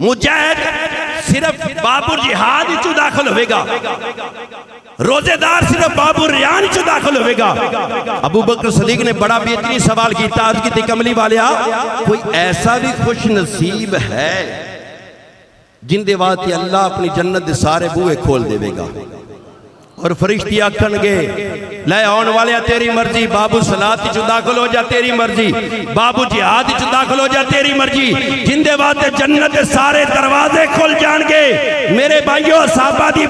مجاہد صرف باب الجہاد ہی چو داخل ہوئے گا، روزے دار صرف باب الریان چو داخل ہوئے گا۔ ابو بکر صدیق نے بڑا بہترین سوال کیتا، آج کی تی کملی والیا کوئی ایسا بھی خوش نصیب ہے جن دے واتی اللہ اپنی جنت دے سارے بوئے کھول دے گا، اور فرشتی آکھن گے لے آن والے تیری مرضی، بابو صلاة چو داخل ہو جا تیری مرضی، بابو جہاد چو داخل ہو جا تیری مرضی، جن دے واتے جنت سارے دروازے کھل جان گے۔ میرے بھائیو صحابہ دی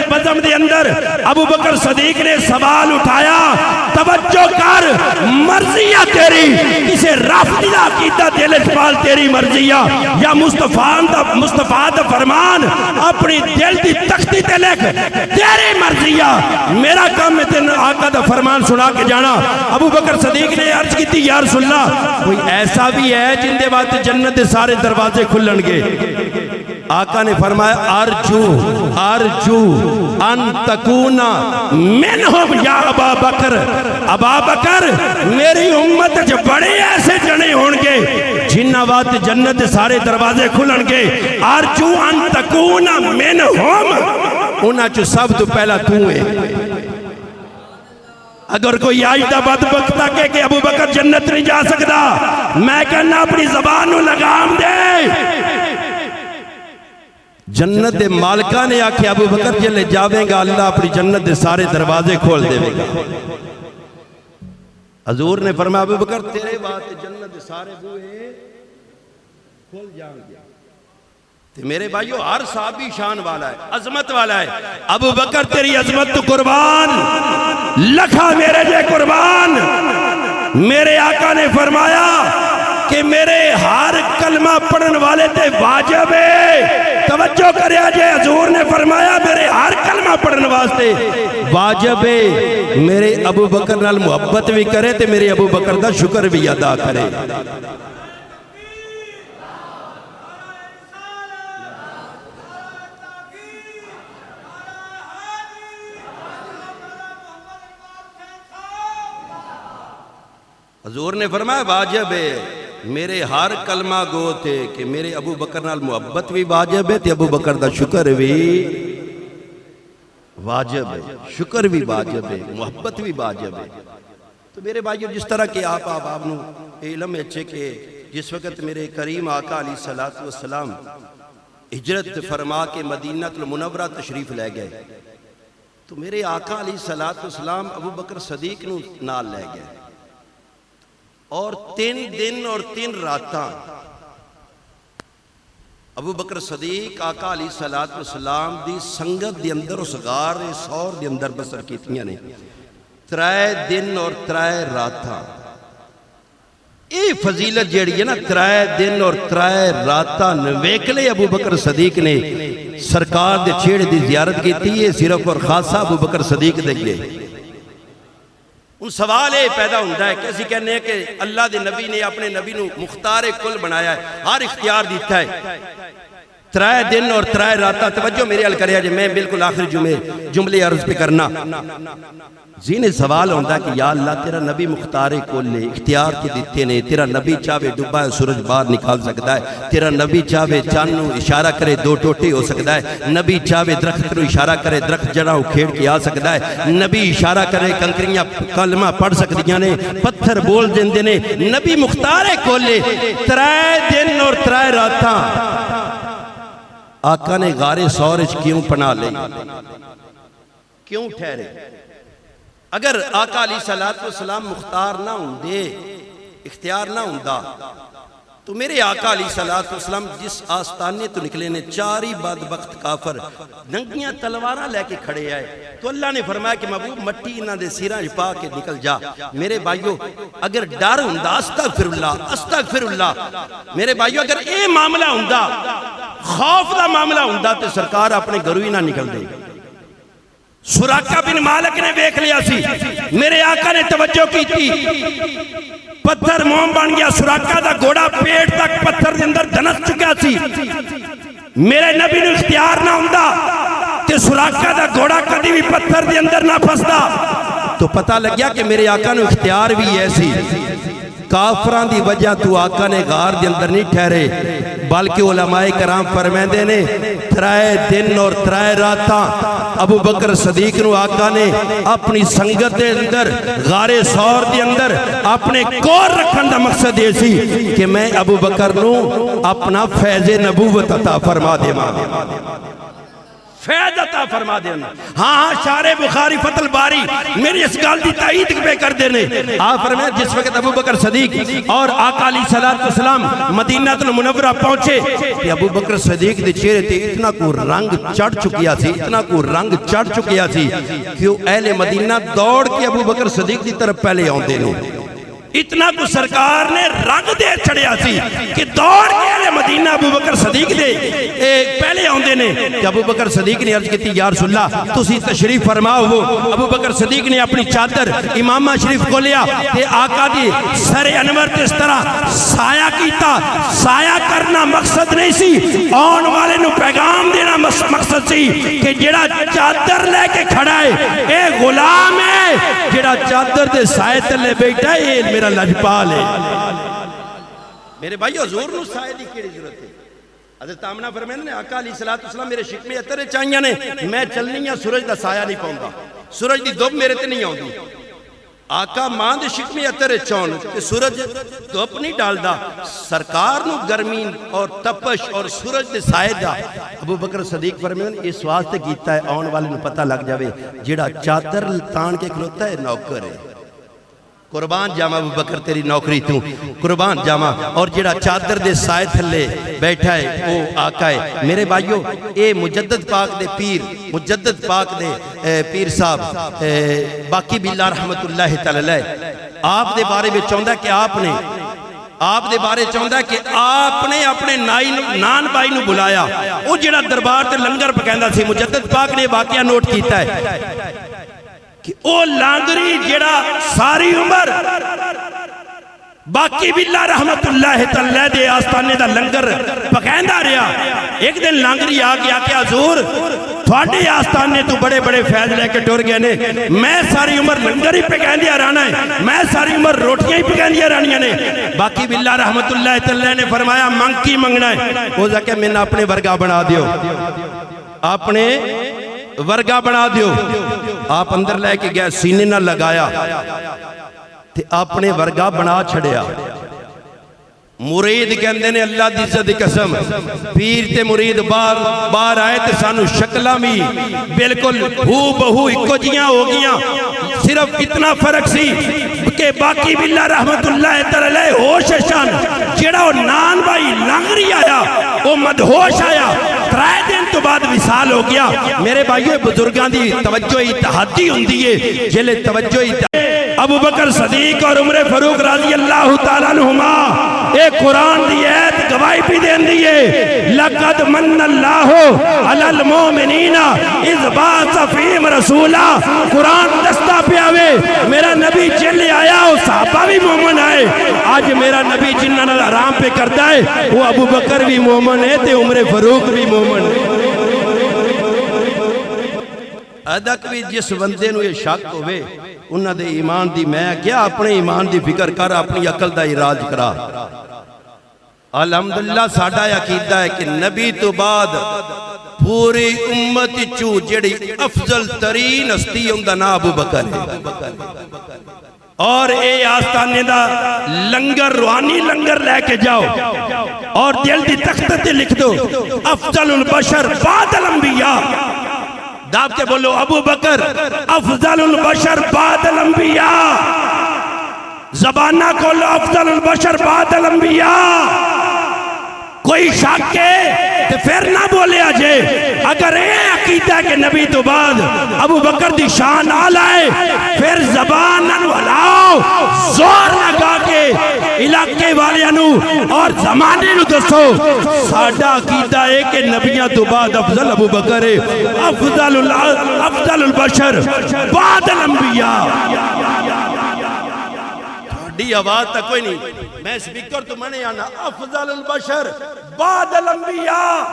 بزم دے اندر ابو بکر صدیق نے سوال اٹھایا، توجہ کر، مرضیہ تیری کسے رافضی دا عقیدہ دل اجفال تیری مرضیہ یا مصطفیٰ دا فرمان اپنی دل دی تختی تے لکھ تیری مرضیہ۔ میرا کام میں تین آقا دا فرمان سنا کے جانا۔ ابو بکر صدیق نے عرض کی تھی یا رسول اللہ کوئی ایسا بھی ہے جن دے بات جنت دے سارے دروازے کھلن گے؟ آقا نے فرمایا ارجو ان تکونا منہم یا ابا بکر، ابا بکر میری امت جو بڑے ایسے جنے ہونگے جنہ بات جنت دے سارے دروازے کھلن گے، ارجو ان تکونا منہم، انہاں چو سب تو پہلا تو ہے۔ اگر کوئی آئیدہ بدبختہ کہے کہ ابو بکر جنت نہیں جا سکتا، میں کہنا اپنی زبانوں لگام دے۔ جنت دے مالکہ نے آکھے ابو بکر جلے جاویں گا اللہ اپنی جنت دے سارے دروازے کھول دے گا۔ حضور نے فرمایا ابو بکر تیرے بات جنت دے سارے بوئے کھول جائیں گے۔ میرے بھائیو ہر صحابی شان والا ہے، عظمت والا ہے۔ ابو بکر تیری عظمت تو قربان، لکھا میرے جے قربان۔ میرے آقا نے فرمایا کہ میرے ہر کلمہ پڑھن والے تے واجب ہے، توجہ کریا جے، حضور نے فرمایا میرے ہر کلمہ پڑھن واسطے واجب ہے میرے ابو بکر نال محبت بھی کرے تے میرے ابو بکر دا شکر بھی ادا کرے۔ حضور نے فرمایا واجب ہے میرے ہر کلمہ گو تھے کہ میرے ابو بکر نال محبت بھی واجب ہے تے ابو بکر دا شکر بھی واجب ہے، شکر بھی واجب ہے، محبت بھی واجب ہے۔ تو میرے بھائیو جس طرح کہ آپ نے علم اچھے کہ جس وقت میرے کریم آقا علیہ السلام ہجرت فرما کے مدینہ المنورہ تشریف لے گئے تو میرے آقا علیہ السلام ابو بکر صدیق نو نال لے گئے، اور 3 دن اور 3 راتاں ابو بکر صدیق آقا علیہ السلام دی سنگت دی اندر اس غار سور دی اندر بسر کیتیاں نے 3 دن اور 3 راتاں۔ اے فضیلت جیڑی ہے نا 3 دن اور 3 راتاں نویکلے ابو بکر صدیق نے سرکار دے چھیڑ دی زیارت کی تھی، صرف اور خاصہ ابو بکر صدیق دے گئے۔ ان سوال یہ پیدا ہوتا ہے کہ اسی کہنے ہیں کہ اللہ دے نبی نے اپنے نبی نو مختار کل بنایا ہے، ہر اختیار دیتا ہے۔ 3 دن اور 3 راتاں، توجہ میرے حل کریا جائے، میں بالکل آخر جملے عرض پہ کرنا۔ زین سوال ہوتا ہے کہ یا اللہ تیرا نبی مختار کل لے، اختیار تو دیتے نے، تیرا نبی چاہے ڈوبا ہے سورج باہر نکال سکتا ہے، تیرا نبی چاہے چاند نو اشارہ کرے 2 ٹوٹے ہو سکتا ہے، نبی چاہے درخت نو اشارہ کرے درخت جڑا اکھیڑ کے آ سکتا ہے، نبی اشارہ کرے کنکریاں کلمہ پڑھ سکتیاں نے، پتھر بول دیندے نے، نبی مختار کل لے۔ 3 دن اور 3 راتاں آقا نے غار سورج کیوں پناہ لئی، کیوں ٹھہرے؟ اگر آقا علیہ السلام مختار نہ ہوندے، اختیار نہ ہوندا تو میرے آقا علیہ السلام جس آستانے تو نکلے نے 4 بدبخت کافر ننگیاں تلواراں لے کے کھڑے آئے تو اللہ نے فرمایا کہ محبوب مٹی انہاں دے سیراں پا کے نکل جا۔ میرے بھائیو اگر ڈر ہوندا استغفر اللہ، میرے بھائیو اگر اے معاملہ ہوندا، خوف دا معاملہ ہوندا تے سرکار اپنے گھروں ہی نہ نکل دے۔ سراقہ بن مالک نے دیکھ لیا سی، میرے آقا نے توجہ کی تھی، پتھر موم بن گیا، سراقہ دا گھوڑا پیٹ تک پتھر دے اندر دھنس چکا سی۔ میرے نبی نے اختیار نہ ہوندا کہ سراقہ دا گھوڑا کدی بھی پتھر دے اندر نہ پھسدا، تو پتہ لگ گیا کہ میرے آقا نے اختیار بھی ایسی۔ کافران دی وجہ تو آقا نے غار دے اندر نہیں ٹھہرے، بلکہ علماء کرام فرمیندے نے 3 دن اور 3 راتاں ابو بکر صدیق نو آقا نے اپنی سنگت دے اندر غار ثور دے اندر اپنے کور رکھن دا مقصد یہ سی کہ میں ابو بکر نو اپنا فیض نبوت عطا فرما دے فیض عطا فرما دینا. ہاں شارح بخاری فتح الباری میری اس گل دی تائید پہ کر دینے. آپ فرمائے جس وقت ابو بکر صدیق اور آقا علیہ السلام مدینہ المنورہ پہنچے کہ ابو بکر صدیق دے چہرے تے اتنا کو رنگ چڑھ چکیا سی کہ اہل مدینہ دوڑ کے ابو بکر صدیق دی طرف پہلے آندے نے. اتنا کو سرکار نے رنگ دے چھڑیا سی کہ دوڑ کے اہل مدینہ ابو بکر صدیق دے پہلے آندے نے. کہ ابو بکر صدیق نے عرض کیتی یا رسول اللہ تسی تشریف فرماؤ. ابو بکر صدیق نے اپنی چادر امامہ شریف کو لیا تے آقا دی سر انور تے اس طرح سایہ کیتا. سایہ کرنا مقصد نہیں سی, آن والے نو پیغام دینا مقصد سی کہ جڑا چادر لے کے کھڑا ہے اے غلام ہے, جڑا چادر دے سائے تلے بیٹھا ہے میرا لجپال ہے. میرے بھائی حضور نو سائے دی کیڑی ضرورت ہے؟ حضرت آمنہ فرمائیں نے آقا علیہ السلام میرے شکمے اترے چاہیاں نے, میں چلنی یا سورج دا سایہ نہیں پاؤں گا, سورج دی دھوپ میرے تے نہیں آؤں. آقا مان دے شکمے اترے چون کہ سورج دھوپ نہیں ڈال دا, سرکار نو گرمین اور تپش اور سورج دے سائے دا. ابو بکر صدیق فرمائیں اس واسطے کیتا ہے آن والے نو پتہ لگ جاوے جڑا چادر تان کے کھلوتا ہے نوکر ہے. قربان جاما ابو بکر تیری نوکری توں, قربان جاما. اور جڑا چادر دے سائے تھلے بیٹھا ہے وہ آقا ہے. میرے بھائیو اے مجدد پاک دے پیر, مجدد پاک دے پیر صاحب باقی باللہ رحمت اللہ تعالی آپ دے بارے میں چاہتا ہے کہ آپ دے بارے چاہتا ہے کہ آپ نے اپنے نان بائی نو بلایا. وہ جڑا دربار تے لنگر پکیندا سی, مجدد پاک نے واقعہ نوٹ کیتا ہے کہ او لانگری جڑا ساری عمر باقی باللہ رحمت اللہ تعالی دے آستانے دا لنگر پکیندا رہا. ایک دن لانگری آگیا کہ حضور تھوڑے آستانے تو بڑے بڑے فیض لے کے ٹور گئے نے, میں ساری عمر لنگر ہی پکیندیا رہنا ہے, میں ساری عمر روٹیاں ہی پکیندیا رہنیاں نے. باقی باللہ رحمت اللہ تعالی نے فرمایا منگ کی منگنا ہے؟ وہ جا کہ میں نے اپنے ورگا بنا دیو, اپنے ورگا بنا دیو. آپ اندر لے کے گئے, سینے نہ لگایا تے اپنے ورگا بنا چھڑیا. مرید کہندے نے اللہ دی عزت دی قسم پیر تے مرید بار آئے تے سانو شکلہ بھی بالکل ہو بہو اکو جیاں ہو گیاں. صرف اتنا فرق سی کہ باقی باللہ رحمت اللہ تعالی ہوش شان جڑا نان بھائی لنگری آیا وہ مدہوش آیا, 3 دن تو بعد وصال ہو گیا. میرے بھائیو بزرگاں دی توجہ اتحادی ہوندی ہے, جلے توجہ اتحادی. ابو بکر صدیق اور عمر فاروق رضی اللہ تعالیٰ عنہما ایک قرآن دی ایت گواہی بھی دین دیئے, لَقَدْ مَنَّ اللَّهُ عَلَى الْمُؤْمِنِينَ اِذْ بَعَثَ فِيهِمْ رَسُولًا. قرآن دستہ پہ آوے, میرا نبی چلے آیا, وہ صحابہ بھی مومن آئے. آج میرا نبی جنہاں نال آرام پہ کرتا ہے وہ ابو بکر بھی مومن ہے تے عمر فاروق بھی مومن ہے. ادک بھی جس بندے نو یہ شک ہوئے انہاں دے ایمان دی, میں کیا اپنے ایمان دی فکر کر, اپنی عقل دا علاج کرا. الحمدللہ ساڈا عقیدہ ہے کہ نبی تو بعد پوری امت چو جڑی افضل ترین ہستی ہوندا نا ابو بکر ہے. اور اے آستانے دا لنگر روحانی لنگر لے کے جاؤ اور دل دی تخت تے لکھ دو افضل البشر بعد الانبیاء. داب کے بولو ابو بکر افضل البشر بعد الانبیاء. زبانہ کھولو افضل البشر بعد الانبیاء. کوئی شک ہے تو پھر نہ بولے آجے. اگر اے عقیدہ کہ نبی تو بعد ابو بکر دی شان آلائے پھر زبان ہلاؤ, زور لگا کے علاقے والے انو اور زمانے نو دسو ساڈا عقیدہ ہے کہ نبیاں تو بعد افضل ابو بکر ہے, افضل البشر بعد الانبیاء. دی آواز تک کوئی نہیں, میں سپیکر تو منے آنا افضل البشر بعد الانبیاء.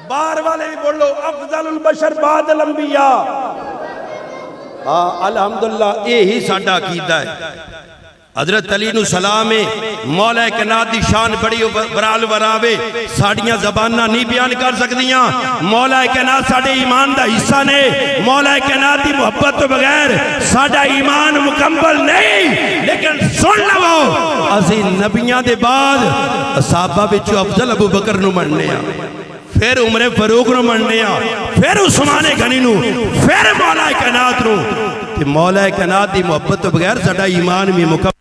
بار والے بھی بولو افضل البشر بعد الانبیاء. الحمدللہ یہی ساڈا عقیدہ ہے. حضرت علی نو سلام ہے مولا کائنات دی شان بڑی برال وراوے ساڑیاں زبانہ نہیں بیان کر سکدیاں مولا کائنات ساڑے ایمان دا حصہ نے مولا کائنات دی محبت تو بغیر ساڑا ایمان مکمل نہیں لیکن سن لو ازی نبیاں دے بعد صحابہ بچو افضل ابو بکر نو مننے پھر عمر فاروق نو مننے پھر عثمان غنی نو پھر مولا کائنات نو مولا کائنات دی محبت تو بغیر ساڑا ایمان بھی مکمل